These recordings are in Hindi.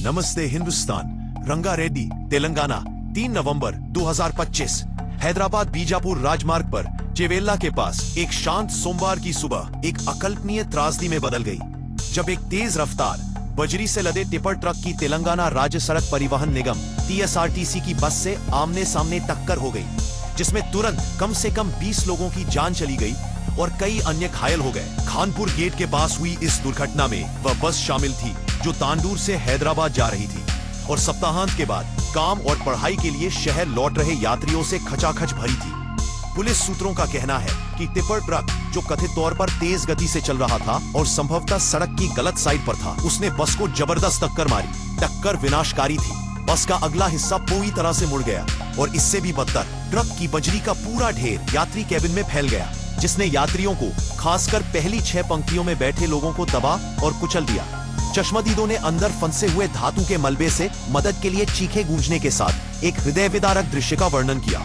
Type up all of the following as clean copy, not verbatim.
नमस्ते हिंदुस्तान। रंगारेड्डी, तेलंगाना, 3 नवंबर 2025। हैदराबाद बीजापुर राजमार्ग पर चेवेल्ला के पास एक शांत सोमवार की सुबह एक अकल्पनीय त्रासदी में बदल गई, जब एक तेज रफ्तार बजरी से लदे टिपर ट्रक की तेलंगाना राज्य सड़क परिवहन निगम TSRTC की बस से आमने सामने टक्कर हो गई, जिसमें तुरंत कम से कम 20 लोगों की जान चली गई और कई अन्य घायल हो गए। खानपुर गेट के पास हुई इस दुर्घटना में वह बस शामिल थी जो तांडूर से हैदराबाद जा रही थी और सप्ताहांत के बाद काम और पढ़ाई के लिए शहर लौट रहे यात्रियों से खचाखच भरी थी। पुलिस सूत्रों का कहना है कि टिपर ट्रक, जो कथित तौर पर तेज गति से चल रहा था और संभवतः सड़क की गलत साइड पर था, उसने बस को जबरदस्त टक्कर मारी। टक्कर विनाशकारी थी। बस का अगला हिस्सा पूरी तरह से मुड़ गया और इससे भी बदतर, ट्रक की बजरी का पूरा ढेर यात्री कैबिन में फैल गया, जिसने यात्रियों को, खासकर पहली 6 पंक्तियों में बैठे लोगों को दबा और कुचल दिया। चश्मदीदों ने अंदर फंसे हुए धातु के मलबे से मदद के लिए चीखे गूंजने के साथ एक हृदय विदारक दृश्य का वर्णन किया।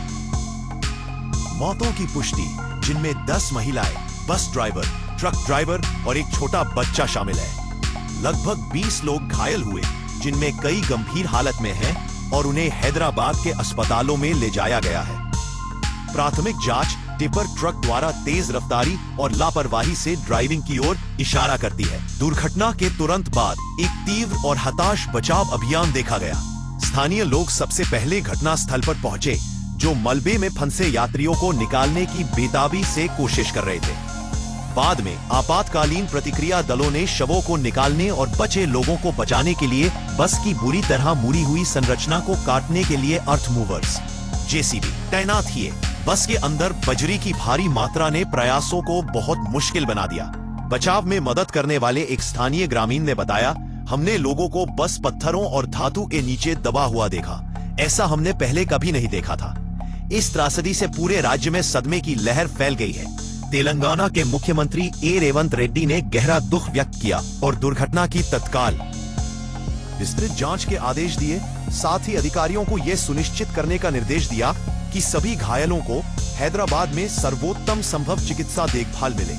मौतों की पुष्टि, जिनमें 10 महिलाएं, बस ड्राइवर, ट्रक ड्राइवर और एक छोटा बच्चा शामिल है। लगभग 20 लोग घायल हुए, जिनमें कई गंभीर हालत में हैं और उन्हें हैदराबाद के अस्पतालों में ले जाया गया है। प्राथमिक जांच टिपर ट्रक द्वारा तेज रफ्तारी और लापरवाही से ड्राइविंग की ओर इशारा करती है। दुर्घटना के तुरंत बाद एक तीव्र और हताश बचाव अभियान देखा गया। स्थानीय लोग सबसे पहले घटना स्थल पर पहुंचे, जो मलबे में फंसे यात्रियों को निकालने की बेताबी से कोशिश कर रहे थे। बाद में आपातकालीन प्रतिक्रिया दलों ने शवों को निकालने और बचे लोगों को बचाने के लिए बस की बुरी तरह मुड़ी हुई संरचना को काटने के लिए अर्थ मूवर्स, JCB तैनात किए। बस के अंदर बजरी की भारी मात्रा ने प्रयासों को बहुत मुश्किल बना दिया। बचाव में मदद करने वाले एक स्थानीय ग्रामीण ने बताया, हमने लोगों को बस पत्थरों और धातु के नीचे दबा हुआ देखा। ऐसा हमने पहले कभी नहीं देखा था। इस त्रासदी से पूरे राज्य में सदमे की लहर फैल गई है। तेलंगाना के मुख्यमंत्री A. रेवंत रेड्डी ने गहरा दुख व्यक्त किया और दुर्घटना की तत्काल विस्तृत जांच के आदेश दिए। साथ ही अधिकारियों को यह सुनिश्चित करने का निर्देश दिया कि सभी घायलों को हैदराबाद में सर्वोत्तम संभव चिकित्सा देखभाल मिले।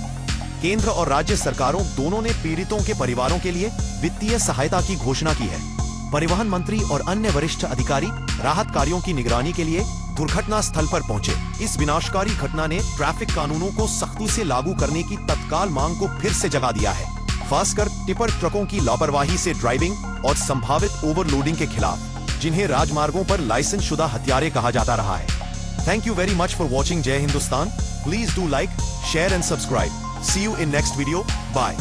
केंद्र और राज्य सरकारों दोनों ने पीड़ितों के परिवारों के लिए वित्तीय सहायता की घोषणा की है। परिवहन मंत्री और अन्य वरिष्ठ अधिकारी राहत कार्यों की निगरानी के लिए दुर्घटना स्थल पर पहुंचे। इस विनाशकारी घटना ने ट्रैफिक कानूनों को सख्ती से लागू करने की तत्काल मांग को फिर से जगा दिया है, खासकर टिपर ट्रकों की लापरवाही से ड्राइविंग और संभावित ओवरलोडिंग के खिलाफ, जिन्हें राजमार्गों पर लाइसेंस शुदा हत्यारे कहा जाता रहा है। Thank you very much for watching Jai Hindustan. Please do like, share and subscribe. See you in next video. Bye.